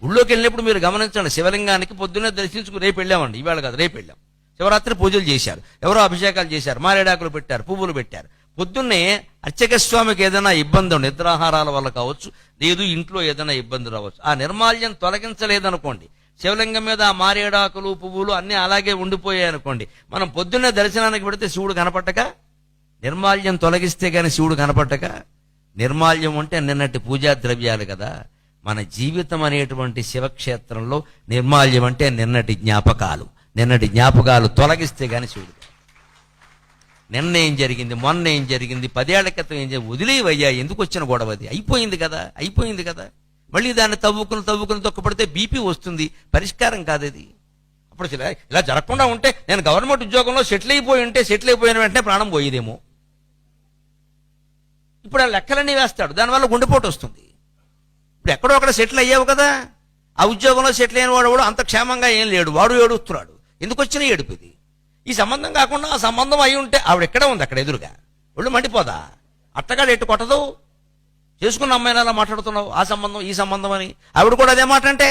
ఊళ్ళోకి వెళ్ళినప్పుడు మీరు గమనించండి, శివలింగానికి పొద్దున్నే దర్శించుకుని రేపు వెళ్ళామండి, ఇవాళ కాదు రేపు వెళ్ళాం. శివరాత్రి పూజలు చేశారు, ఎవరో అభిషేకాలు చేశారు, మారేడాకులు పెట్టారు, పువ్వులు పెట్టారు. పొద్దున్నే అర్చక స్వామికి ఏదైనా ఇబ్బంది, నిద్రాహారాల వల్ల కావచ్చు, లేదు ఇంట్లో ఏదైనా ఇబ్బంది రావచ్చు, ఆ నిర్మాల్యం తొలగించలేదనుకోండి, శివలింగం మీద ఆ మారేడాకులు పువ్వులు అన్నీ అలాగే ఉండిపోయాయి అనుకోండి, మనం పొద్దున్నే దర్శనానికి పెడితే శివుడు కనపట్టక, నిర్మాల్యం తొలగిస్తే గాని శివుడు కనపట్టక. నిర్మాల్యం అంటే నిన్నటి పూజా ద్రవ్యాలు కదా. మన జీవితం అనేటువంటి శివక్షేత్రంలో నిర్మాల్యం అంటే నిన్నటి జ్ఞాపకాలు తొలగిస్తే గాని శివుడు. నిన్న ఏం జరిగింది, మొన్న ఏం జరిగింది, 10 ఏళ్ల క్రితం ఏం జరిగింది, వదిలేవయ్యా, ఎందుకు వచ్చిన గొడవ, అది అయిపోయింది కదా. మళ్ళీ దాన్ని తవ్వుకుని తొక్కపడితే బీపీ వస్తుంది, పరిష్కారం కాదది. అప్పుడు ఇలా జరగకుండా ఉంటే నేను గవర్నమెంట్ ఉద్యోగంలో సెటిల్ అయిపోయిన వెంటనే ప్రాణం పోయేదేమో. ఇప్పుడు ఆ లెక్కలన్నీ వేస్తాడు, దానివల్ల గుండెపోటు వస్తుంది. ఇప్పుడు ఎక్కడో అక్కడ సెటిల్ అయ్యావు కదా, ఆ ఉద్యోగంలో సెటిల్ అయిన వాడు అంత క్షేమంగా ఏం లేడు, వాడు ఏడుస్తున్నాడు. ఎందుకు వచ్చినా ఏడుపుది. ఈ సంబంధం కాకుండా ఆ సంబంధం అయి ఉంటే ఆవిడ ఎక్కడే ఉంది, అక్కడ ఎదురుగా, ఒళ్ళు మండిపోదా? అట్టగాడు ఎట్టు కొట్టదు, చేసుకున్న అమ్మాయిని అలా మాట్లాడుతున్నావు, ఆ సంబంధం ఈ సంబంధం అని. ఆవిడ కూడా అదే మాట అంటే